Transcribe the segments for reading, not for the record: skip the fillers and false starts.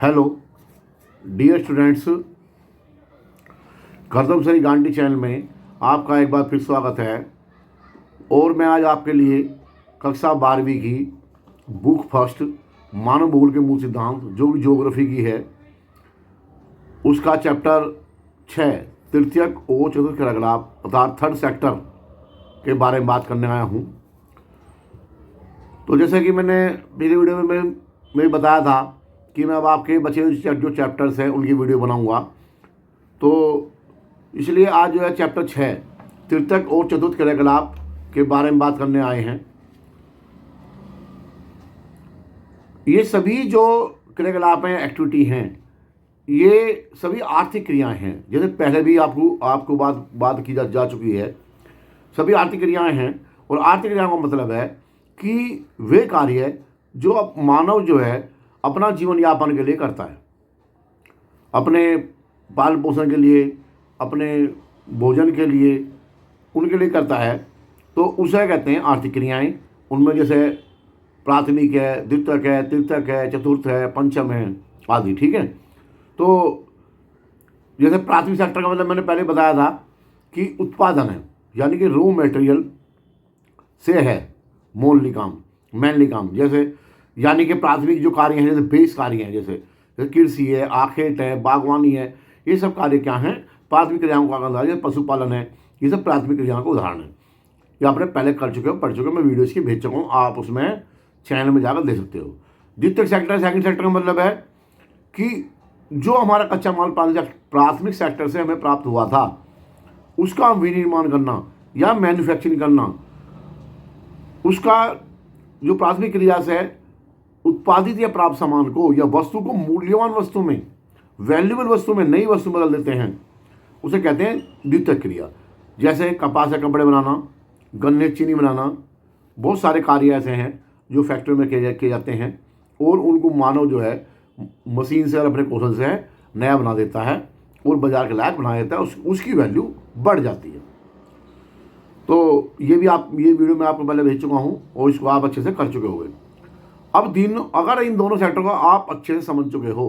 Hello dear students, करदम सरी Gandhi channel में आपका एक बार फिर स्वागत है। और मैं आज आपके लिए कक्षा 12वीं की बुक फर्स्ट मानव भूगोल के मूल सिद्धांत जो भी ज्योग्राफी की है उसका चैप्टर 6 तृतीयक और चतुर्थ क्रियाकलाप अर्थात थर्ड सेक्टर के बारे में बात करने आया हूँ। तो जैसे कि मैंने पिछले वीडियो में मैं बताया था कि मैं अब आपके बचे हुए जो चैप्टर्स हैं उनकी वीडियो बनाऊंगा। तो इसलिए आज जो है चैप्टर 6 तृतीयक और चतुर्थ क्रियाकलाप के बारे में बात करने आए हैं। ये सभी जो क्रियाकलाप हैं, एक्टिविटी हैं, ये सभी आर्थिक क्रियाएं हैं। जैसे पहले भी आपको बात की जा चुकी है। सभी आर्थिक क्रियाएं हैं और आर्थिक क्रियाओं का मतलब है कि वे कार्य जो अब मानव जो है अपना जीवन यापन के लिए करता है, अपने पालन पोषण के लिए, अपने भोजन के लिए, उनके लिए करता है। तो उसे कहते हैं आर्थिक क्रियाएं। उनमें जैसे प्राथमिक है, द्वितीयक है, तृतीयक है, चतुर्थ है, पंचम है आदि। ठीक है। तो जैसे प्राथमिक सेक्टर का मतलब मैंने पहले बताया था कि उत्पादन है, यानी कि रॉ मटेरियल से है मेनली काम। जैसे यानी कि प्राथमिक जो कार्य हैं, जैसे बेस कार्य हैं, जैसे कृषि है, आखेट है, बागवानी है, ये सब कार्य क्या हैं? प्राथमिक क्रियाओं का अंदाज। जैसे पशुपालन है, ये सब प्राथमिक क्रियाओं का उदाहरण है। ये आपने पहले कर चुके हो, पढ़ चुके हो, मैं वीडियो इसकी भेज चुका हूँ, आप उसमें चैनल में जाकर दे सकते हो। द्वितीयक सेक्टर, सेकंड सेक्टर का मतलब है कि जो हमारा कच्चा माल प्राथमिक सेक्टर से हमें प्राप्त हुआ था उसका विनिर्माण करना या मैन्युफैक्चरिंग करना, उसका जो प्राथमिक क्रिया से उत्पादित या प्राप्त सामान को या वस्तु को मूल्यवान वस्तु में, वैल्यूएबल वस्तु में, नई वस्तु में बदल देते हैं, उसे कहते हैं द्वितीयक क्रिया। जैसे कपास से कपड़े बनाना, गन्ने चीनी बनाना, बहुत सारे कार्य ऐसे हैं जो फैक्ट्री में किए जाते हैं और उनको मानव जो है मशीन से और अपने कौशल से नया बना देता है और बाजार के लायक बना देता है, उसकी वैल्यू बढ़ जाती है। तो ये वीडियो मैं आपको पहले भेज चुका हूँ और इसको आप अच्छे से कर चुके होंगे। अब अगर इन दोनों सेक्टर को आप अच्छे से समझ चुके हो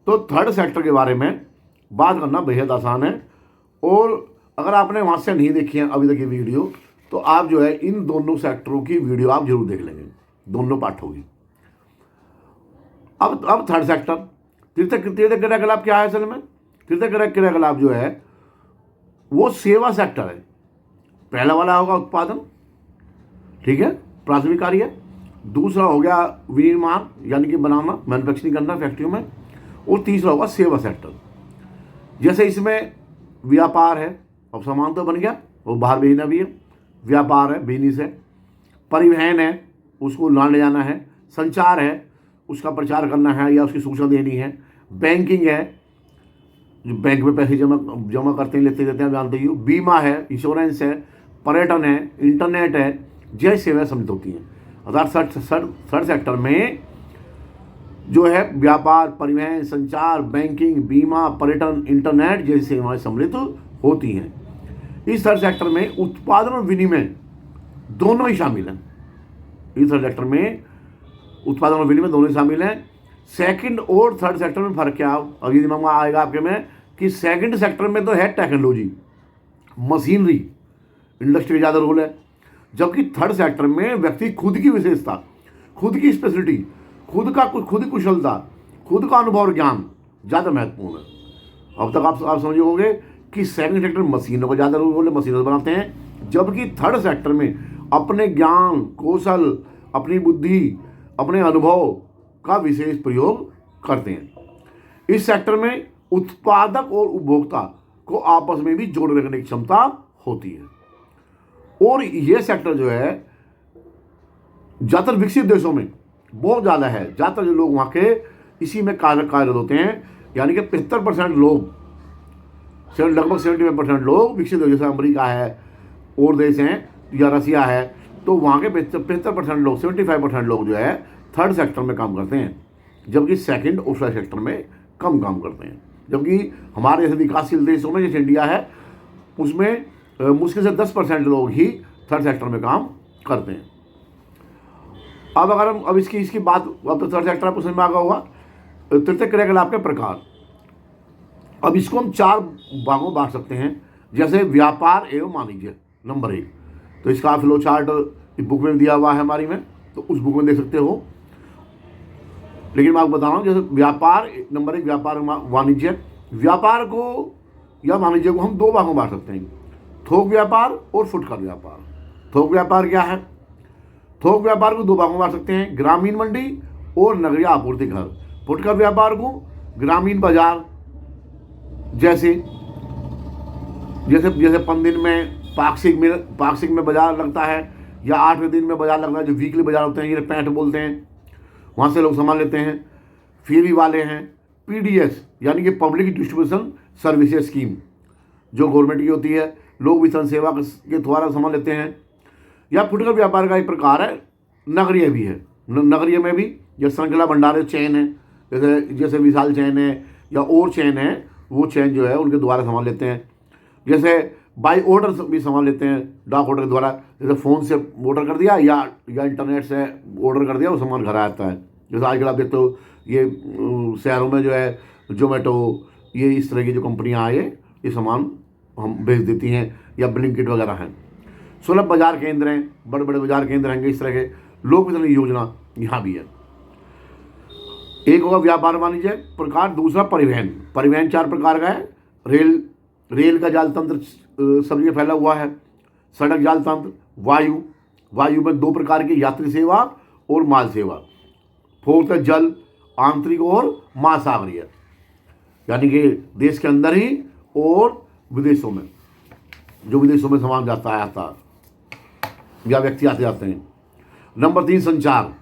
तो थर्ड सेक्टर के बारे में बात करना बेहद आसान है। और अगर आपने वहाँ से नहीं देखी है अभी तक ये वीडियो, तो आप जो है इन दोनों सेक्टरों की वीडियो आप जरूर देख लेंगे, दोनों पाठ होगी। अब थर्ड सेक्टर तृतीय क्रियाकलाप क्या है? असल में तृतीय क्रियाकलाप जो है वो सेवा सेक्टर है। पहला वाला होगा उत्पादन, ठीक है, प्राथमिक कार्य। दूसरा हो गया विनिर्माण, यानी कि बनाना, मैन्युफैक्चरिंग करना फैक्ट्रियों में। और तीसरा होगा सेवा सेक्टर। जैसे इसमें व्यापार है, अब सामान तो बन गया, वो बाहर भेजना भी है, व्यापार है, बिजनेस है। परिवहन है, उसको लाने जाना है। संचार है, उसका प्रचार करना है या उसकी सूचना देनी है। बैंकिंग है, जो बैंक में पैसे जमा करते हैं, लेते देते हैं, जानते ही हो। बीमा है, इंश्योरेंस है, पर्यटन है, इंटरनेट है, जैसी सेवाएं सम्मिलित होती हैं। अर्थात थर्ड सेक्टर में जो है व्यापार, परिवहन, संचार, बैंकिंग, बीमा, पर्यटन, इंटरनेट जैसी सेवाएं सम्मिलित होती हैं। इस थर्ड सेक्टर में उत्पादन और विनिमय दोनों ही शामिल हैं। इस थर्ड सेक्टर में उत्पादन और विनिमय दोनों ही शामिल हैं। सेकंड और थर्ड सेक्टर में फर्क क्या अब ये दिमाग में आएगा आपके में कि सेकंड सेक्टर में तो है टेक्नोलॉजी, मशीनरी, इंडस्ट्री का ज़्यादा रोल है, जबकि थर्ड सेक्टर में व्यक्ति खुद की विशेषता, खुद की स्पेशलिटी, खुद की कुशलता, खुद का अनुभव और ज्ञान ज़्यादा महत्वपूर्ण है। अब तक आप समझे होंगे कि सेकंड सेक्टर में मशीनों का ज़्यादा रोल है, मशीनों बनाते हैं, जबकि थर्ड सेक्टर में अपने ज्ञान, कौशल, अपनी बुद्धि, अपने अनुभव का विशेष प्रयोग करते हैं। इस सेक्टर में उत्पादक और उपभोक्ता को आपस में भी जोड़ रखने की क्षमता होती है। और ये सेक्टर जो है ज़्यादातर विकसित देशों में बहुत ज़्यादा है। ज़्यादातर जो लोग वहाँ के इसी में कार्यरत होते हैं, यानी कि 75% लोग, लगभग 75% लोग विकसित देश, जैसे अमेरिका है और देश हैं या रसिया है, तो वहाँ के 75% लोग, 75% लोग जो है थर्ड सेक्टर में काम करते हैं, जबकि सेकंड और थर्ड सेक्टर में कम काम करते हैं। जबकि हमारे जैसे विकासशील देशों में, जैसे इंडिया है, उसमें मुश्किल से 10% लोग ही थर्ड सेक्टर में काम करते हैं। अब अगर हम इसकी बात, अब तो थर्ड सेक्टर आपको समझ में आ गया होगा तृतीय क्रियाकलाप के प्रकार। अब इसको हम 4 भागों में बांट सकते हैं, जैसे व्यापार एवं वाणिज्य नंबर 1। तो इसका फ्लो चार्ट बुक में दिया हुआ है हमारी में, तो उस बुक में देख सकते हो। लेकिन मैं आपको बता रहा हूँ, जैसे व्यापार नंबर 1 व्यापार वाणिज्य। व्यापार को या वाणिज्य को हम 2 भागों में बांट सकते हैं, थोक व्यापार और फुटकर व्यापार। थोक व्यापार क्या है? थोक व्यापार को 2 भागों में बांट सकते हैं, ग्रामीण मंडी और नगरीय आपूर्ति घर। फुटकर व्यापार को ग्रामीण बाजार, जैसे जैसे जैसे 5 दिन में पाक्षिक में बाजार लगता है, या 8वें दिन में बाजार लगता है, जो वीकली बाजार होते हैं, ये पैंट बोलते हैं, वहाँ से लोग सामान लेते हैं। फेरी वाले हैं, पीडीएस यानी कि पब्लिक डिस्ट्रीब्यूशन सर्विसेज स्कीम, जो गवर्नमेंट की होती है, लोग वितरण सेवा के द्वारा सामान लेते हैं। या फुटकर व्यापार का एक प्रकार है नगरीय भी है। नगरीय में भी जो श्रृंखला भंडार चैन है, जैसे विशाल चैन है या और चैन है, वो चैन जो है उनके द्वारा सामान लेते हैं। जैसे बाई ऑर्डर भी सामान लेते हैं, डाक ऑर्डर के द्वारा, जैसे फ़ोन से ऑर्डर कर दिया या इंटरनेट से ऑर्डर कर दिया, वो सामान घर आता है। जैसे आजकल आप देखते हो ये शहरों में जो है जोमेटो, ये इस तरह की जो कंपनियां आए, ये सामान हम भेज देती हैं, या ब्लिंकिट वगैरह हैं। सुलभ बाजार केंद्र हैं, बड़े बड़े बाजार केंद्र होंगे, इस तरह के लोक वितरण योजना यहाँ भी है। एक होगा व्यापार वाणिज्य प्रकार, दूसरा परिवहन। परिवहन 4 प्रकार का है। रेल का जाल तंत्र सब जगह फैला हुआ है। सड़क जाल तंत्र, वायु में 2 प्रकार की, यात्री सेवा और माल सेवा। फोर्थ है जल, आंतरिक और महासागरीय, यानी कि देश के अंदर ही और विदेशों में, जो विदेशों में सामान जाता है आता या व्यक्ति आते जाते हैं। नंबर 3 संचार।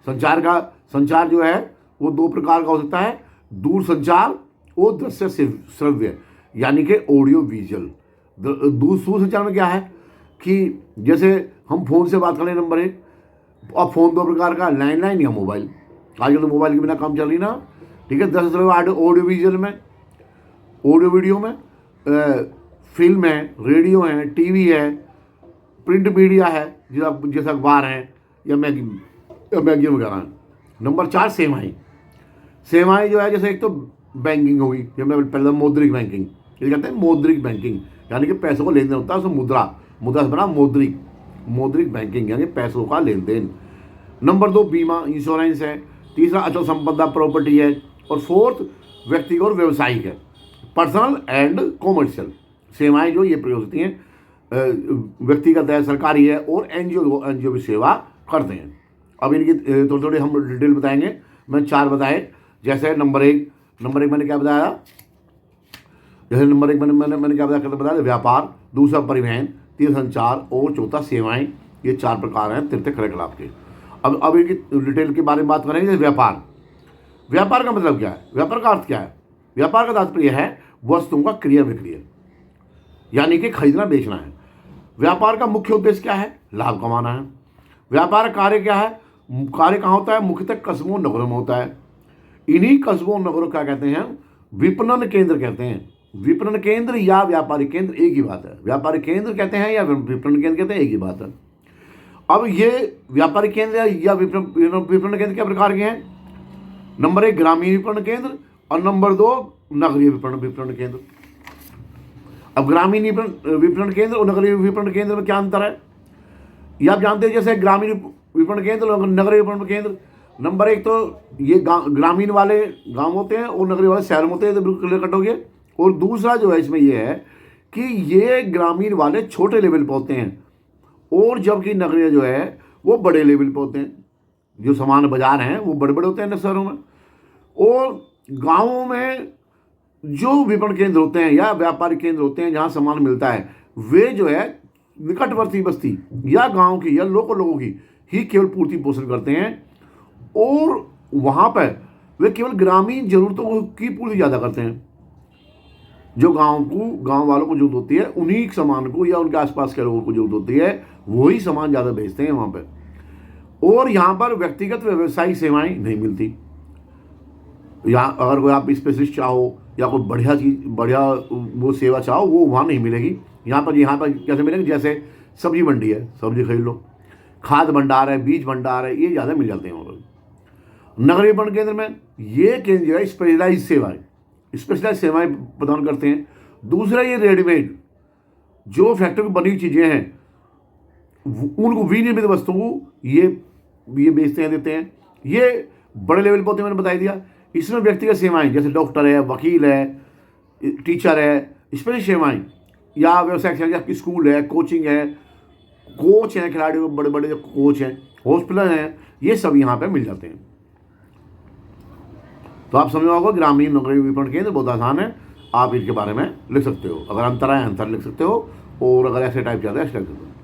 संचार जो है वो 2 प्रकार का हो सकता है, दूर संचार और दृश्य श्रव्य, यानी कि ऑडियो विजुअल। दूर संचार में क्या है कि जैसे हम फ़ोन से बात करें नंबर 1, अब फ़ोन 2 प्रकार का, लैंडलाइन या मोबाइल। आजकल तो मोबाइल के बिना काम चल रही ना, ठीक है। दृश्य श्रव्य ऑडियो विजुअल में, ऑडियो वीडियो में फिल्म है, रेडियो है, टीवी है, प्रिंट मीडिया है, जैसा अखबार है या मैगजीन वगैरह है। नंबर 4 सेवाएं जो है, जैसे एक तो बैंकिंग होगी, जब मैं पहले मौद्रिक बैंकिंग, ये कहते हैं मौद्रिक बैंकिंग, यानी कि पैसों का लेन देन होता है, उसमें मुद्रा से बना मौद्रिक बैंकिंग, यानी पैसों का लेन देन। नंबर 2 बीमा इंश्योरेंस है। तीसरा अचल संपदा प्रॉपर्टी है। और 4th व्यक्तिगत और व्यावसायिक है, पर्सनल एंड कॉमर्शियल। सेवाएं जो ये प्रयोग होती हैं व्यक्तिगत है, सरकारी है, और एनजीओ भी सेवा करते हैं। अब इनकी थोड़ी हम डिटेल बताएंगे। मैं 4 बताए, जैसे नंबर एक मैंने क्या बताया, जैसे नंबर 1 मैंने क्या बताया व्यापार, दूसरा परिवहन, तीसरा संचार और चौथा सेवाएं। ये 4 प्रकार हैं तृतीय क्रियाकलाप के। अब इनकी डिटेल के बारे में बात करेंगे। जैसे व्यापार का मतलब क्या है, व्यापार का अर्थ क्या है? व्यापार का तात्पर्य है वस्तुओं का क्रय विक्रय, यानी कि खरीदना बेचना है। व्यापार का मुख्य उद्देश्य क्या है? लाभ कमाना है। व्यापार कार्य क्या है? कार्य कहाँ होता है? मुख्यतः कस्बों नगरों में होता है। इन्हीं कस्बों नगरों क्या कहते हैं? विपणन केंद्र कहते हैं। विपणन केंद्र या व्यापारिक केंद्र एक ही बात है। व्यापारिक केंद्र कहते हैं या विपणन केंद्र कहते हैं, एक ही बात है। अब ये व्यापारिक केंद्र या विपणन केंद्र क्या प्रकार के हैं? नंबर 1 ग्रामीण विपणन केंद्र और नंबर 2 नगरीय विपणन केंद्र। अब ग्रामीण विपणन केंद्र और नगरीय विपणन केंद्र में क्या अंतर है, ये आप जानते हैं। जैसे ग्रामीण विपणन केंद्र और नगरीय विपणन केंद्र, नंबर 1 तो ये ग्रामीण वाले गांव होते हैं और नगरीय वाले शहर में होते हैं, तो बिल्कुल क्लियर कट हो गया। और दूसरा जो है इसमें ये है कि ये ग्रामीण वाले छोटे लेवल पर होते हैं और जबकि नगरीय जो है वो बड़े लेवल पर होते हैं। जो सामान बाजार हैं वो बड़े बड़े होते हैं शहरों में, और गाँवों में जो विपणन केंद्र होते हैं या व्यापारिक केंद्र होते हैं जहाँ सामान मिलता है, वे जो है निकटवर्ती बस्ती या गांव की या लोगों की ही केवल पूर्ति पोषण करते हैं, और वहाँ पर वे केवल ग्रामीण जरूरतों की पूर्ति ज़्यादा करते हैं। जो गांव वालों को जरूरत होती है उन्हीं सामान को या उनके आसपास के लोगों को जरूरत होती है, वही सामान ज़्यादा भेजते हैं वहाँ पर। और यहाँ पर व्यक्तिगत व्यवसायिक सेवाएं नहीं मिलती। यहाँ अगर कोई आप स्पेशलिस्ट चाहो या कोई बढ़िया वो सेवा चाहो, वो वहाँ नहीं मिलेगी। यहाँ पर कैसे मिलेगी? जैसे सब्जी मंडी है, सब्जी खरीद लो, खाद भंडार है, बीज भंडार है, ये ज़्यादा मिल जाते हैं वहाँ पर। नगरीय विपणन केंद्र में ये केंद्र जो है स्पेशलाइज सेवाएं प्रदान करते हैं। दूसरा, ये रेडीमेड जो फैक्ट्री में बनी चीज़ें हैं उनको विनिर्मित वस्तुओं को ये बेचते हैं, देते हैं। ये बड़े लेवल पर होते हैं, मैंने बता दिया। इसमें व्यक्तिगत सेवाएं जैसे डॉक्टर है, वकील है, टीचर है, स्पेशल सेवाएं या व्यवसायिक सेवाएं, स्कूल है, कोचिंग है, कोच हैं, खिलाड़ियों बड़े बड़े जो कोच हैं, हॉस्पिटल हैं, ये सब यहाँ पे मिल जाते हैं। तो आप समझ होगा ग्रामीण नगरीय विपणन केंद्र बहुत आसान है, आप इनके बारे में लिख सकते हो। अगर अंतर है अंतर लिख सकते हो, और अगर ऐसे टाइप ज़्यादा ऐसे लिख सकते हो।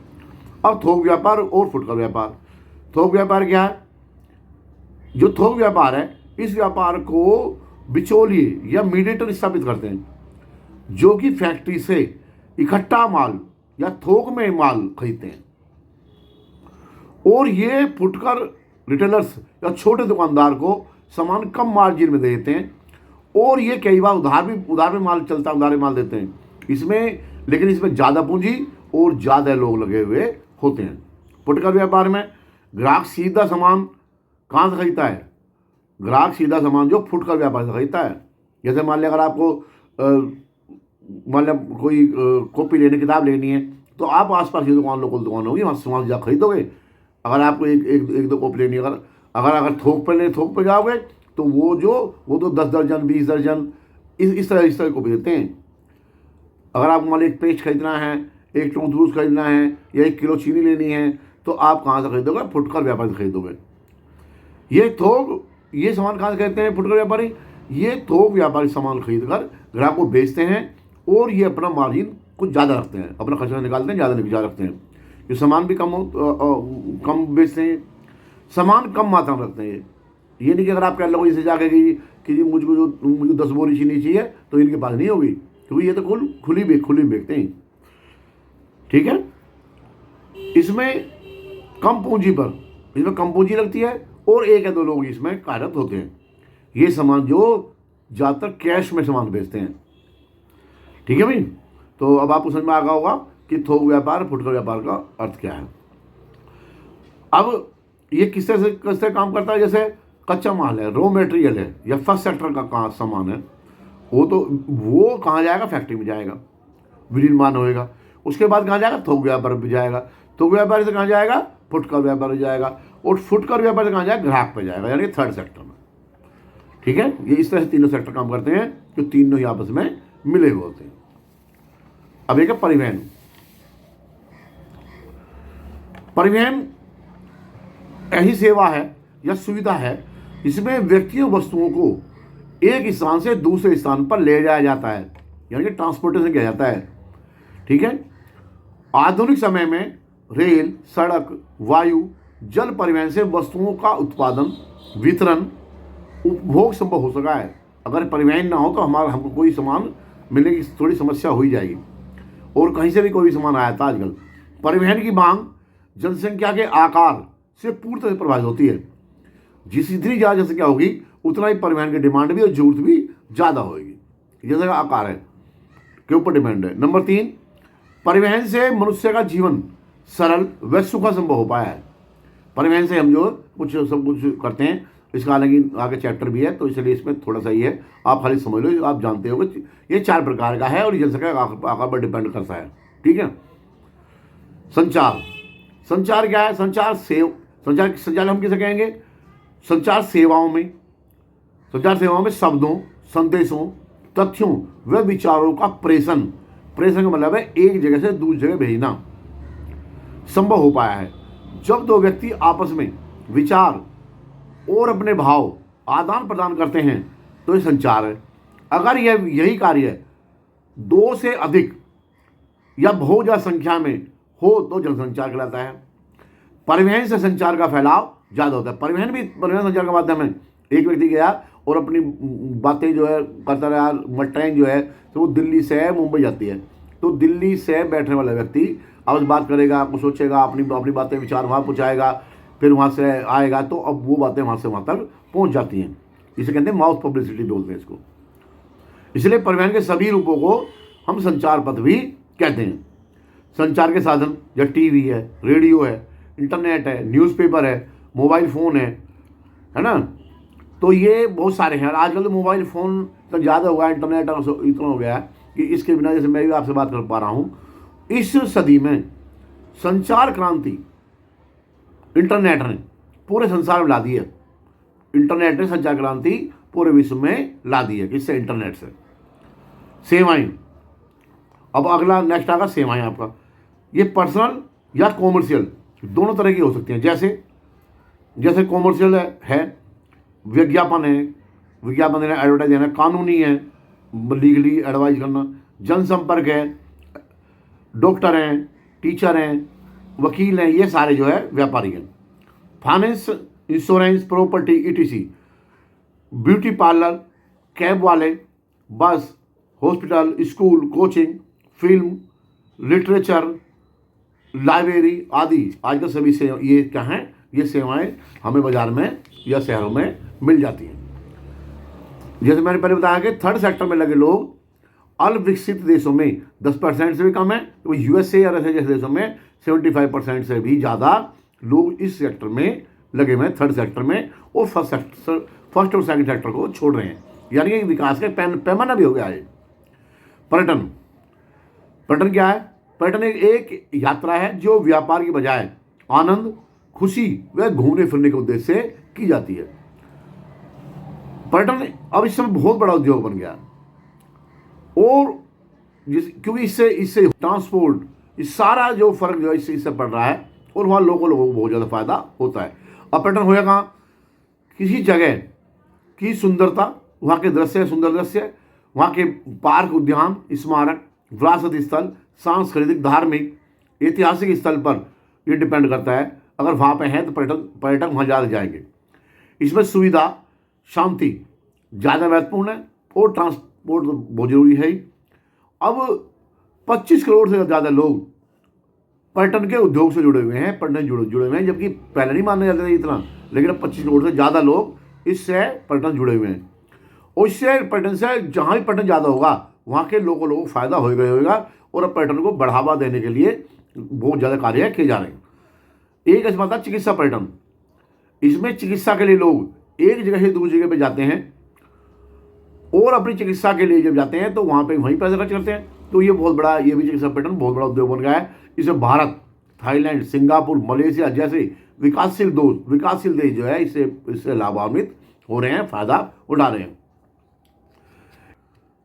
अब थोक व्यापार और फुटकर व्यापार। थोक व्यापार क्या है? जो थोक व्यापार है, इस व्यापार को बिचौलिए या मीडिएटर स्थापित करते हैं, जो कि फैक्ट्री से इकट्ठा माल या थोक में माल खरीदते हैं, और ये फुटकर रिटेलर्स या छोटे दुकानदार को सामान कम मार्जिन में दे देते हैं। और ये कई बार उधार में माल चलता है, उधार में माल देते हैं इसमें, लेकिन इसमें ज़्यादा पूंजी और ज़्यादा लोग लगे हुए होते हैं। फुटकर व्यापार में ग्राहक सीधा सामान कहाँ से खरीदता है? ग्राहक सीधा सामान जो फुटकर व्यापार से खरीदता है। जैसे मान लिया अगर आपको मान लिया कोई कॉपी लेनी, किताब लेनी है, तो आप आसपास की दुकान, लोकल दुकान होगी, वहाँ सामान जा खरीदोगे। अगर आपको एक दो कॉपी लेनी है, अगर थोक पे जाओगे तो वो तो 10 दर्जन 20 दर्जन इस तरह कॉपी देते हैं। अगर आपको मान लीजिए एक पेस्ट खरीदना है, एक टूथब्रश खरीदना है, या 1 किलो चीनी लेनी है, तो आप कहाँ से खरीदोगे? फुटकर व्यापारी से खरीदोगे। ये सामान कहाँ से खरीदते हैं फुटकर व्यापारी? ये थोक व्यापारी सामान खरीद कर ग्राहक को बेचते हैं, और ये अपना मार्जिन कुछ ज़्यादा रखते हैं, अपना खर्चा निकालते हैं, ज़्यादा रखते हैं। ये सामान भी कम बेचते हैं, सामान कम मात्रा में रखते हैं। ये नहीं कि अगर आप कह लो इसे जाके कि जी मुझे 10 बोरी चीनी चाहिए, तो इनके पास नहीं होगी, क्योंकि ये तो खुली बेचते हैं। ठीक है। इसमें कम पूंजी लगती है, और 1 या 2 लोग इसमें कार्यरत होते हैं। ये सामान जो ज़्यादातर कैश में सामान बेचते हैं। ठीक है भाई। तो अब आपको समझ में आ गया होगा कि थोक व्यापार, फुटकर व्यापार का अर्थ क्या है। अब ये किस तरह से काम करता है? जैसे कच्चा माल है, रॉ मटेरियल है, या फर्स्ट सेक्टर का सामान है, वो कहाँ जाएगा? फैक्ट्री में जाएगा, विनिर्माण होएगा। उसके बाद कहाँ जाएगा? थोक व्यापार भी जाएगा। थोक व्यापारी से कहाँ जाएगा? फुटकर व्यापारी जाएगा। और फुटकर व्यापारी से कहाँ जाएगा? ग्राहक पे जाएगा, यानी थर्ड सेक्टर में। ठीक है। ये इस तरह से तीनों सेक्टर काम करते हैं, जो तीनों ही आपस में मिले हुए होते हैं। अब एक है परिवहन ऐसी सेवा है या सुविधा है जिसमें व्यक्तियों वस्तुओं को एक स्थान से दूसरे स्थान पर ले जाया जाता है, यानी कि ट्रांसपोर्टेशन किया जाता है। ठीक है। आधुनिक समय में रेल, सड़क, वायु, जल परिवहन से वस्तुओं का उत्पादन, वितरण, उपभोग संभव हो सका है। अगर परिवहन ना हो तो हमको कोई सामान मिलने की थोड़ी समस्या हो ही जाएगी, और कहीं से भी कोई भी सामान आया था। आजकल परिवहन की मांग जनसंख्या के आकार से पूरी तरह प्रभावित होती है। जितनी ज़्यादा जनसंख्या होगी, उतना ही परिवहन की डिमांड भी और जरूरत भी ज़्यादा होगी। जैसे का आकार है के ऊपर डिमांड है। नंबर 3, परिवहन से मनुष्य का जीवन सरल व सुखद संभव हो पाया है। परिवहन से हम जो सब कुछ करते हैं, इसका हालांकि आगे चैप्टर भी है, तो इसलिए इसमें थोड़ा सा ही है, आप खाली समझ लो। आप जानते हो कि ये 4 प्रकार का है, और जनसंख्या का आकार पर डिपेंड करता है। ठीक है। संचार क्या है? संचार हम किसे कहेंगे? संचार सेवाओं में शब्दों, संदेशों, तथ्यों व विचारों का प्रेषण का मतलब है एक जगह से दूसरी जगह भेजना संभव हो पाया है। जब 2 व्यक्ति आपस में विचार और अपने भाव आदान प्रदान करते हैं, तो ये संचार है। अगर यही कार्य 2 से अधिक या बहुत ज़्यादा संख्या में हो, तो जनसंचार कहलाता है। परिवहन से संचार का फैलाव ज़्यादा होता है। परिवहन संचार का माध्यम है। एक व्यक्ति गया और अपनी बातें जो है करता रहा। ट्रेन जो है तो वो दिल्ली से मुंबई जाती है, तो दिल्ली से बैठने वाला व्यक्ति अब बात करेगा, कुछ सोचेगा, अपनी बातें विचार वहाँ पहुँचाएगा, फिर वहाँ से आएगा, तो अब वो बातें वहाँ से वहाँ तक पहुँच जाती हैं। इसे कहते हैं माउथ पब्लिसिटी बोलते हैं इसको। इसलिए परिवहन के सभी रूपों को हम संचार पथ भी कहते हैं। संचार के साधन या टीवी है, रेडियो है, इंटरनेट है, न्यूज़पेपर है, मोबाइल फ़ोन है ना, तो ये बहुत सारे हैं। आजकल तो मोबाइल फ़ोन तो ज़्यादा हो गया, इंटरनेट इतना हो गया है कि इसके बिना जैसे मैं भी आपसे बात कर पा रहा हूँ। इस सदी में संचार क्रांति इंटरनेट ने पूरे संसार में ला दी है। इंटरनेट ने संचार क्रांति पूरे विश्व में ला दी है। किससे? इंटरनेट से। सेवाएं, अब अगला नेक्स्ट आएगा सेवाएं आपका। ये पर्सनल या कॉमर्शियल दोनों तरह की हो सकती हैं। जैसे कॉमर्शियल है, विज्ञापन है, विज्ञापन देना, एडवर्टाइज देना, कानूनी है, लीगली एडवाइज करना, जनसंपर्क है, डॉक्टर हैं, टीचर हैं, वकील हैं, ये सारे जो है व्यापारी हैं। Finance, insurance, property, etc, beauty parlour, cab वाले, बस, hospital, school, coaching, film, literature, library आदि आजकल सभी से ये क्या हैं? ये सेवाएं हमें बाजार में या शहरों में मिल जाती हैं। जैसे मैंने पहले बताया कि थर्ड सेक्टर में लगे लोग अल्पविकसित देशों में 10% से भी कम है, तो यूएसए या रशिया जैसे देशों में 75% से भी ज़्यादा लोग इस सेक्टर में लगे हुए हैं, थर्ड सेक्टर में, और फर्स्ट और सेकंड सेक्टर को छोड़ रहे हैं। यानी कि विकास का पैमाना भी हो गया है। पर्यटन क्या है? पर्यटन एक यात्रा है जो व्यापार की बजाय आनंद, खुशी व घूमने फिरने के उद्देश्य से की जाती है। पर्यटन अब इस समय बहुत बड़ा उद्योग बन गया, और क्योंकि इससे ट्रांसपोर्ट, इस सारा जो फर्क जो है इससे पड़ रहा है, और वहाँ लोगों को बहुत ज़्यादा फायदा होता है। अब पर्यटन होगा कहाँ? किसी जगह की सुंदरता, वहाँ के दृश्य, सुंदर दृश्य, वहाँ के पार्क, उद्यान, स्मारक, विरासत स्थल, सांस्कृतिक, धार्मिक, ऐतिहासिक स्थल पर ये डिपेंड करता है। अगर वहाँ पे है तो पर्यटक वहाँ ज़्यादा जाएंगे। इसमें सुविधा, शांति ज़्यादा महत्वपूर्ण है, और ट्रांसपोर्ट तो बहुत जरूरी है ही। अब 25 करोड़ से ज़्यादा लोग पर्यटन के उद्योग से जुड़े हुए हैं, पर्यटन जुड़े हुए हैं, जबकि पहले नहीं माने जाते थे इतना, लेकिन अब 25 करोड़ से ज़्यादा लोग इससे पर्यटन जुड़े हुए हैं। और इससे पर्यटन से जहाँ भी पर्यटन ज़्यादा होगा वहाँ के लोगों को फायदा होगा, और अब पर्यटन को बढ़ावा देने के लिए बहुत ज़्यादा कार्य किए जा रहे हैं। एक ऐसा था चिकित्सा पर्यटन। इसमें चिकित्सा के लिए लोग एक जगह से दूसरी जगह पे जाते हैं, और अपनी चिकित्सा के लिए जब जाते हैं तो वहाँ पे वहीं पैसा खर्च करते हैं। तो ये बहुत बड़ा, ये भी चिकित्सा पर्यटन बहुत बड़ा उद्योग बन गया है। इसमें भारत, थाईलैंड, सिंगापुर, मलेशिया जैसे विकासशील देश जो है इससे लाभान्वित हो रहे हैं, फायदा उठा रहे हैं।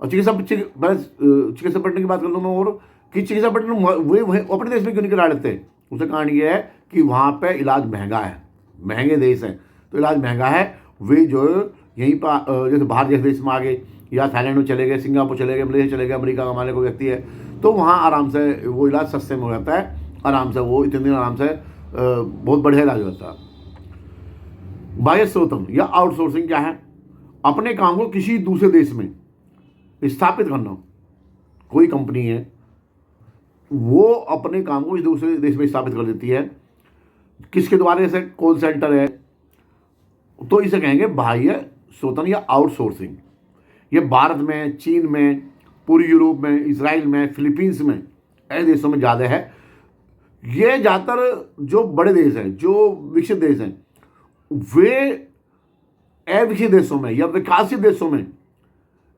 और चिकित्सा पर्यटन की बात कर लूँ मैं, और कि चिकित्सा पर्यटन वही अपने देश में क्यों नहीं करा लेते? उसका कारण ये है कि वहाँ पे इलाज महंगा है, महंगे देश हैं तो इलाज महंगा है। वे जो यहीं पर जैसे बाहर जैसे देश में आ गए, या थाईलैंड में चले गए, सिंगापुर चले गए, मलेशिया चले गए, अमेरिका कमाने को व्यक्ति है, तो वहाँ आराम से वो इलाज सस्ते में हो जाता है, आराम से वो इतने दिन आराम से बहुत बढ़िया इलाज होता है। बाह्य स्रोतम या आउटसोर्सिंग क्या है? अपने काम को किसी दूसरे देश में स्थापित करना। कोई कंपनी है वो अपने काम को दूसरे देश में स्थापित कर देती है, किसके द्वारा? जैसे कॉल सेंटर है, तो इसे कहेंगे बाह्य स्रोतन या आउटसोर्सिंग। ये भारत में, चीन में, पूर्वी यूरोप में, इसराइल में, फिलीपींस में, ऐसे देशों में ज़्यादा है। ये ज़्यादातर जो बड़े देश हैं, जो विकसित देश हैं, वे अविकसित देशों में या विकासित देशों में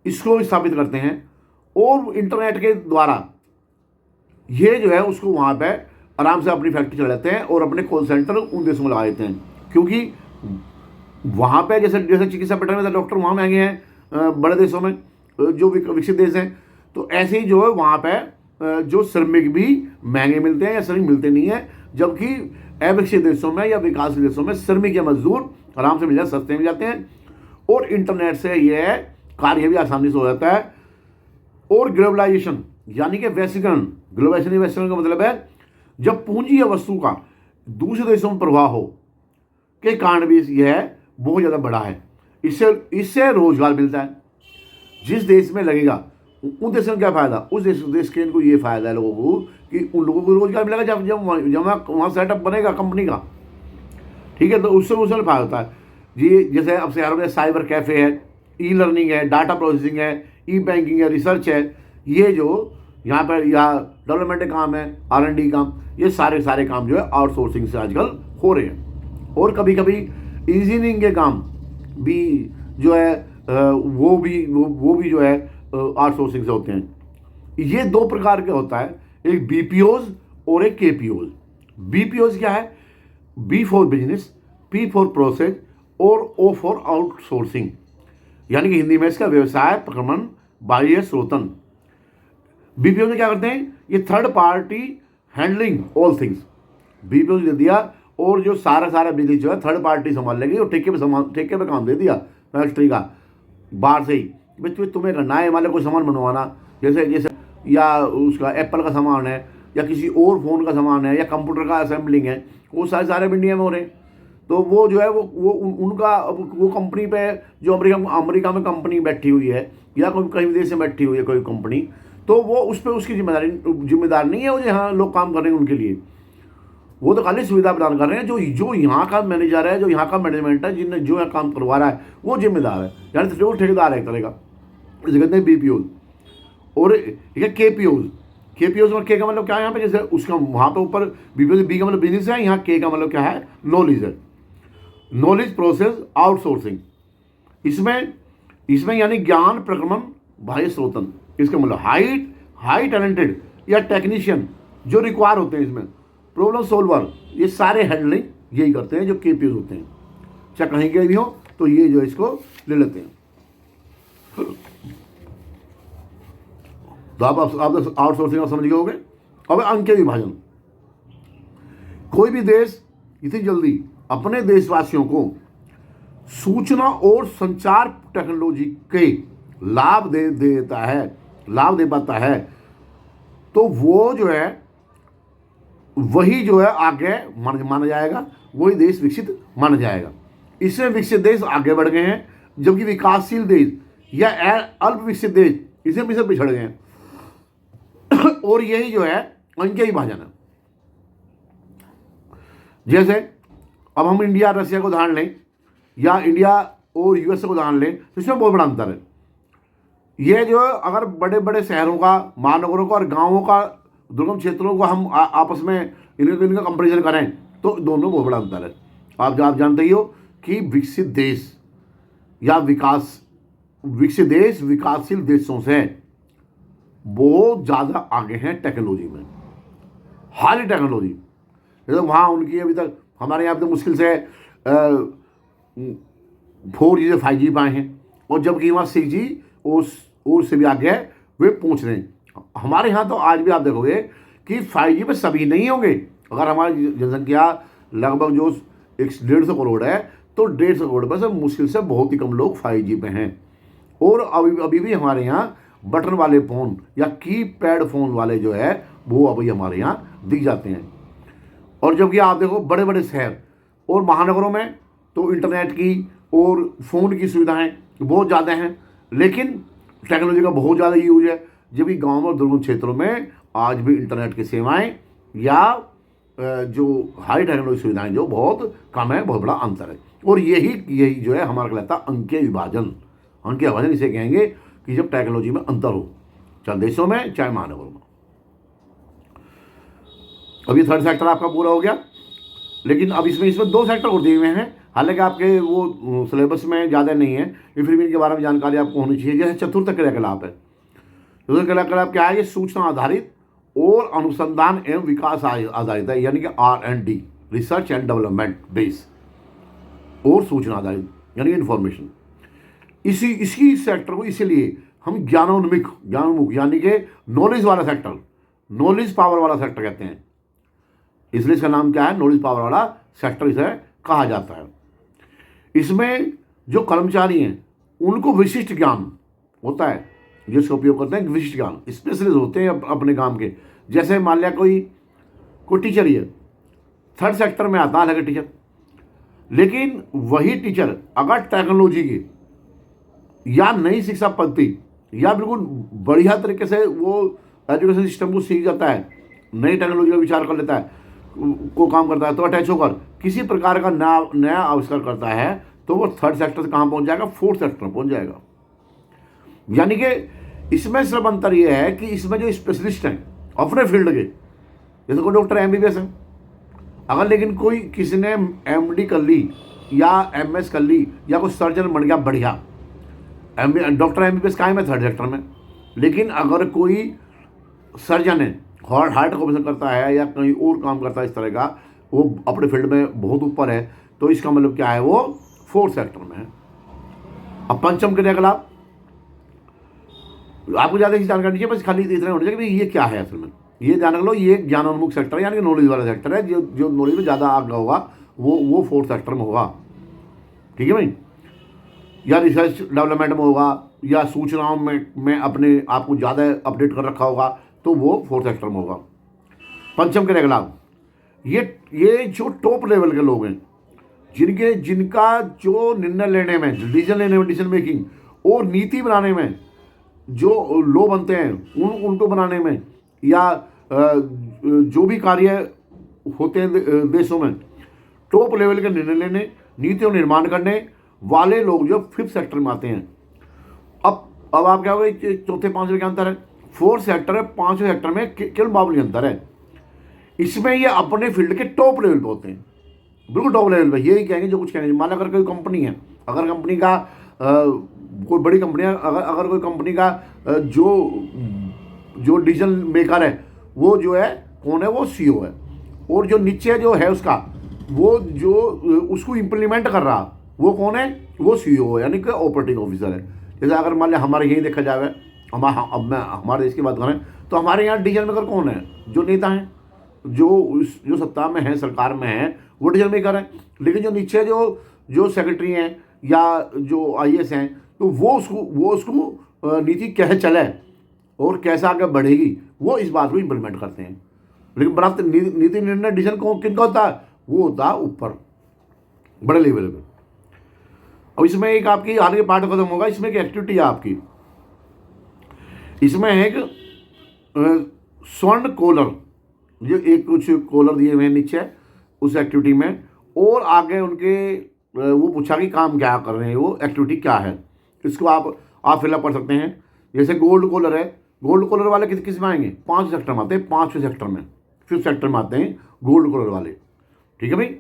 इसको स्थापित करते हैं, और इंटरनेट के द्वारा ये जो है उसको वहाँ पे आराम से अपनी फैक्ट्री चलाते हैं, और अपने कॉल सेंटर उन देशों में लगा देते हैं। क्योंकि वहाँ पे जैसे चिकित्सा पर्यटन में डॉक्टर वहाँ महंगे हैं बड़े देशों में, जो विकसित देश हैं, तो ऐसे ही जो है वहाँ पे जो श्रमिक भी महंगे मिलते हैं या श्रमिक मिलते नहीं है, जबकि अविकसित देशों में या विकासशील देशों में श्रमिक या मजदूर आराम से मिल जाते, सस्ते मिल जाते हैं, और इंटरनेट से यह कार्य भी आसानी से हो जाता है। और ग्लोबलाइजेशन यानी कि वैश्वीकरण, वैश्वीकरण का मतलब है जब पूंजी या वस्तु का दूसरे देशों में प्रवाह हो के कारण भी यह बहुत ज़्यादा बड़ा है। इससे रोजगार मिलता है। जिस देश में लगेगा उन देशों में क्या फ़ायदा? उस देश के इनको ये फ़ायदा है लोगों को कि उन लोगों को रोजगार मिलेगा जब वहाँ सेटअप बनेगा कंपनी का, ठीक है, तो उससे फायदा होता है जी। जैसे अब शहरों में साइबर कैफ़े है, ई लर्निंग है, डाटा प्रोसेसिंग है, ई बैंकिंग है, रिसर्च है, ये जो यहाँ पर या डेवलपमेंट काम है, R&D काम, ये सारे काम जो है आउटसोर्सिंग से आजकल हो रहे हैं। और कभी कभी इंजीनियरिंग के काम भी जो है वो भी जो है आउटसोर्सिंग से होते हैं। ये दो प्रकार के होता है, एक बीपीओज और एक केपीओज। बीपीओज क्या है? B for business, P for process और ओ फॉर आउटसोर्सिंग, यानी कि हिंदी में इसका व्यवसाय प्रक्रमण बाह्य स्रोतन। बीपीओ में क्या करते हैं? ये third party handling all things. BPO दे दिया और जो सारा बिजनेस जो है थर्ड पार्टी संभाल लेगी और ठेके पे काम दे दिया फैक्ट्री का बाहर से ही। भाई तुम्हें करना है, मान लो कोई सामान बनवाना, जैसे या उसका एप्पल का सामान है या किसी और फ़ोन का सामान है या कंप्यूटर का असेंबलिंग है, वो सारे इंडिया में हो रहे हैं। तो वो जो है वो उनका वो कंपनी पे जो अमेरिका में कंपनी बैठी हुई है या कोई कहीं विदेश में बैठी हुई है कोई कंपनी, तो वो उस पर उसकी जिम्मेदार नहीं है वो यहाँ लोग काम कर रहे हैं उनके लिए। वो तो खाली सुविधा प्रदान कर रहे हैं। जो यहाँ का मैनेजर है, जो यहाँ का मैनेजमेंट है, जिनने जो यहाँ काम करवा रहा है वो जिम्मेदार है, यानी वो ठेकेदार है एक तरह का। इसे कहते हैं बीपीओ। और एक है केपीओज। केपीओज में के का मतलब क्या है? यहाँ पे जैसे उसका वहाँ पे ऊपर बीपीओ, बी का मतलब बिजनेस है, यहाँ के का मतलब क्या है? नॉलेज है। Knowledge process outsourcing. इसमें यानी ज्ञान प्रक्रमण बाह्य स्रोतन। इसका मतलब हाई टैलेंटेड या टेक्नीशियन जो रिक्वायर होते हैं इसमें, प्रॉब्लम सोल्वर, ये सारे हैंडलिंग यही करते हैं जो केपीओज होते हैं। चाहे कहीं के भी हो तो ये जो इसको ले लेते हैं। तो आप आउटसोर्सिंग समझ गए होंगे। अब अंक विभाजन। कोई भी देश इतनी जल्दी अपने देशवासियों को सूचना और संचार टेक्नोलॉजी के लाभ दे पाता है तो वो जो है वही जो है आगे माना जाएगा, वही देश विकसित माना जाएगा। इसमें विकसित देश आगे बढ़ गए हैं, जबकि विकासशील देश या अल्प विकसित देश इसमें भी पिछड़ गए हैं। और यही जो है अंक विभाजन है। जैसे अब हम इंडिया रशिया को उदाहरण लें या इंडिया और यूएसए को उदाहरण लें, तो इसमें बहुत बड़ा अंतर है। ये जो अगर बड़े बड़े शहरों का, महानगरों का और गांवों का, दुर्गम क्षेत्रों को हम आपस में इनका कंपेरिजन करें तो दोनों बहुत बड़ा अंतर है। आप जानते ही हो कि विकसित देश विकासशील देशों से बहुत ज़्यादा आगे हैं टेक्नोलॉजी में, हाई टेक्नोलॉजी। जैसे वहाँ उनकी अभी तक, हमारे यहाँ पे तो मुश्किल से 4G से 5G पाए हैं, और जबकि वहाँ 6G और से भी आगे वे पहुँच रहे हैं। हमारे यहाँ तो आज भी आप देखोगे कि 5G पे सभी नहीं होंगे। अगर हमारी जनसंख्या लगभग जो 150 करोड़ है, तो 150 करोड़ पर से मुश्किल से बहुत ही कम लोग 5G पे हैं। और अभी भी हमारे यहाँ बटन वाले फ़ोन या कीपैड फ़ोन वाले जो है वो अभी हमारे यहाँ दिख जाते हैं। और जबकि आप देखो बड़े बड़े शहर और महानगरों में तो इंटरनेट की और फ़ोन की सुविधाएं बहुत ज़्यादा हैं, लेकिन टेक्नोलॉजी का बहुत ज़्यादा यूज है। जबकि गाँव और दुर्गम क्षेत्रों में आज भी इंटरनेट की सेवाएं या जो हाई टेक्नोलॉजी सुविधाएं जो बहुत कम है, बहुत बड़ा अंतर है। और यही जो है हमारा कहलाता अंकीय विभाजन। अंकीय विभाजन इसे कहेंगे कि जब टेक्नोलॉजी में अंतर हो, चाहे देशों में चाहे महानगरों में। अब ये थर्ड सेक्टर आपका पूरा हो गया, लेकिन अब इसमें 2 सेक्टर और दिए हुए हैं। हालांकि आपके वो सिलेबस में ज़्यादा नहीं है, फिर भी इनके बारे में जानकारी आपको होनी चाहिए। जैसे चतुर्थ क्रियाकलाप है। चतुर्थ क्रियाकलाप क्या है? ये सूचना आधारित और अनुसंधान एवं विकास आधारित है, यानी कि R&D, research and development base, और सूचना आधारित यानी इन्फॉर्मेशन। इसी सेक्टर को इसीलिए हम ज्ञानोन्मुख यानी कि नॉलेज वाला सेक्टर, नॉलेज पावर वाला सेक्टर कहते हैं। इसलिए इसका नाम क्या है? नॉलेज पावर वाला सेक्टर इसे कहा जाता है। इसमें जो कर्मचारी हैं उनको विशिष्ट ज्ञान होता है, जिसका उपयोग करते हैं विशिष्ट ज्ञान, स्पेशलिस्ट होते हैं अपने काम के। जैसे मान लिया कोई टीचर ही है, थर्ड सेक्टर में आता है टीचर, लेकिन वही टीचर अगर टेक्नोलॉजी की या नई शिक्षा पद्धति या बिल्कुल बढ़िया तरीके से वो एजुकेशन सिस्टम को सीख जाता है, नई टेक्नोलॉजी का विचार कर लेता है, को काम करता है, तो अटैच होकर किसी प्रकार का नया आविष्कार करता है, तो वो थर्ड सेक्टर से कहाँ पहुँच जाएगा? फोर्थ सेक्टर में पहुँच जाएगा। यानी कि इसमें सिर्फ अंतर यह है कि इसमें जो स्पेशलिस्ट हैं अपने फील्ड के, जैसे कोई डॉक्टर MBBS है, अगर लेकिन किसी ने MD कर ली या MS कर ली या कोई सर्जन बन गया बढ़िया, डॉक्टर MBBS कायम है थर्ड सेक्टर में। लेकिन अगर कोई सर्जन है, हार्ट का ऑपरेशन करता है या कहीं और काम करता है इस तरह का, वो अपने फील्ड में बहुत ऊपर है, तो इसका मतलब क्या है, वो फोर्थ सेक्टर में है। अब पंचम क्रियाकलाप आपको ज़्यादा की जानकारी नहीं है, बस खाली इतना होना चाहिए कि ये क्या है असल में। ये जान लो, ये ज्ञानोन्मुख सेक्टर है, यानी कि नॉलेज वाला सेक्टर है। जो नॉलेज में ज़्यादा आगे होगा वो फोर्थ सेक्टर में होगा, ठीक है भाई। या रिसर्च डेवलपमेंट में होगा, या सूचनाओं में अपने आप को ज़्यादा अपडेट कर रखा होगा, तो वो फोर्थ सेक्टर में होगा। पंचम क्रियाकलाप, ये जो टॉप लेवल के लोग हैं, जिनका जो निर्णय लेने में, डिसीजन लेने में, डिसीजन मेकिंग और नीति बनाने में जो लो बनते हैं, उनको बनाने में, या जो भी कार्य होते हैं देशों में, टॉप लेवल के निर्णय लेने, नीतियों निर्माण करने वाले लोग जो फिफ्थ सेक्टर में आते हैं। अब आप क्या होगा, चौथे पांचवें क्या अंतर है? फोर्थ सेक्टर है, पांचवें सेक्टर में केवल मामूली अंतर है। इसमें ये अपने फील्ड के टॉप लेवल पे होते हैं, बिल्कुल टॉप लेवल पे। यही कहेंगे जो कुछ कहेंगे। मान अगर कोई कंपनी है, अगर कंपनी का कोई बड़ी कंपनी है, अगर कोई कंपनी का जो डिसीजन मेकर है, वो जो है कौन है, वो CEO है। और जो नीचे जो है उसका, वो जो उसको इम्प्लीमेंट कर रहा, वो कौन है, वो CEO है, यानी कि ऑपरेटिंग ऑफिसर है। जैसे अगर मान लिया हमारे यही देखा जाए, अब मैं हमारे देश की बात करें तो हमारे यहाँ डिसीजन मेकर कौन है? जो नेता हैं, जो सत्ता में है, सरकार में है, वो डिसीजन मेकर है। लेकिन जो नीचे जो सेक्रेटरी हैं या जो IAS हैं, तो वो उसको नीति कैसे चले और कैसे आगे बढ़ेगी, वो इस बात को इम्प्लीमेंट करते हैं। लेकिन बराबर नीति निर्णय डिसीजन किनका होता है? वो होता है ऊपर बड़े लेवल पे। अब इसमें एक आपकी आगे के पार्ट खत्म होगा, इसमें एक एक्टिविटी है आपकी, इसमें है एक स्वर्ण कॉलर, जो एक कुछ कॉलर दिए हुए हैं नीचे उस एक्टिविटी में, और आगे उनके वो पूछा कि काम क्या कर रहे हैं, वो एक्टिविटी क्या है। इसको आप फिलअप कर सकते हैं। जैसे गोल्ड कॉलर है, गोल्ड कॉलर वाले किस में आएंगे? 5 सेक्टर में आते हैं, 5वें सेक्टर में, 5th सेक्टर में आते हैं गोल्ड कॉलर वाले, ठीक है भाई।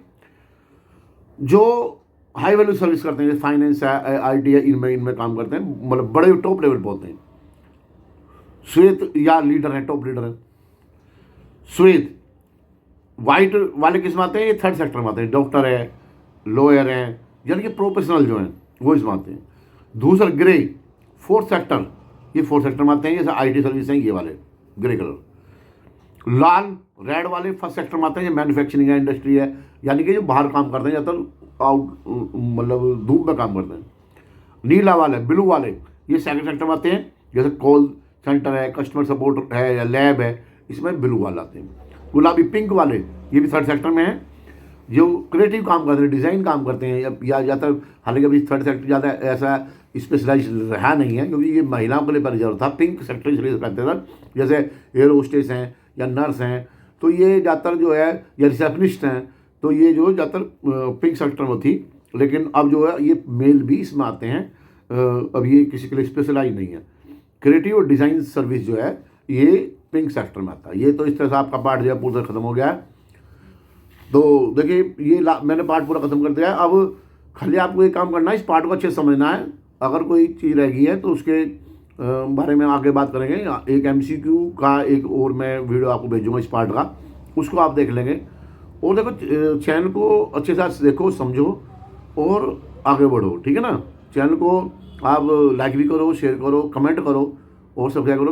जो हाई वैल्यू सर्विस करते हैं, फाइनेंस है, IT है, इनमें काम करते हैं, मतलब बड़े टॉप लेवल पर होते हैं। श्वेत या लीडर है, टॉप लीडर है। श्वेत वाइट वाले किस में आते हैं? ये 3rd सेक्टर में आते हैं। डॉक्टर है, लॉयर है, यानी कि प्रोफेशनल जो हैं वो इसमें आते हैं। दूसरा ग्रे, 4th सेक्टर, ये 4th सेक्टर में आते हैं। जैसे IT सर्विस हैं ये वाले ग्रे कलर। लाल रेड वाले 1st सेक्टर में आते हैं। ये मैन्युफैक्चरिंग है, इंडस्ट्री है, यानी कि जो बाहर काम करते हैं, ज़्यादातर मतलब धूप में काम करते हैं। नीला वाले, ब्लू वाले, ये 2nd सेक्टर में आते हैं। जैसे कॉल सेंटर है, कस्टमर सपोर्ट है या लैब है, इसमें ब्लू वाले आते हैं। गुलाबी पिंक वाले, ये भी 3rd सेक्टर में है, जो क्रिएटिव काम करते हैं, डिज़ाइन काम करते हैं, या ज़्यादातर, हालांकि अभी 3rd सेक्टर ज़्यादा ऐसा स्पेशलाइज रहा नहीं है, क्योंकि ये महिलाओं के लिए रिजर्व था। पिंक सेक्टर इसलिए कहते थे, जैसे एयर होस्टेस हैं या नर्स हैं, तो ये ज़्यादातर जो है, या रिसेप्शनिस्ट हैं, तो ये जो ज़्यादातर पिंक सेक्टर में थी। लेकिन अब जो है ये मेल भी इसमें आते हैं। अब ये किसी के लिए स्पेशलाइज नहीं है। क्रिएटिव और डिज़ाइन सर्विस जो है ये पिंक सेक्टर में आता है। ये तो इस तरह से आपका पार्ट जो है पूरा खत्म हो गया है। तो देखिए, ये मैंने पार्ट पूरा खत्म कर दिया है। अब खाली आपको ये काम करना है, इस पार्ट को अच्छे से समझना है। अगर कोई चीज़ रह गई है तो उसके बारे में आगे बात करेंगे। एक MCQ का एक और मैं वीडियो आपको भेजूँगा इस पार्ट का, उसको आप देख लेंगे। और देखो, चैनल को अच्छे से देखो, समझो और आगे बढ़ो, ठीक है ना। चैनल को आप लाइक भी करो, शेयर करो, कमेंट करो और सब्सक्राइब करो।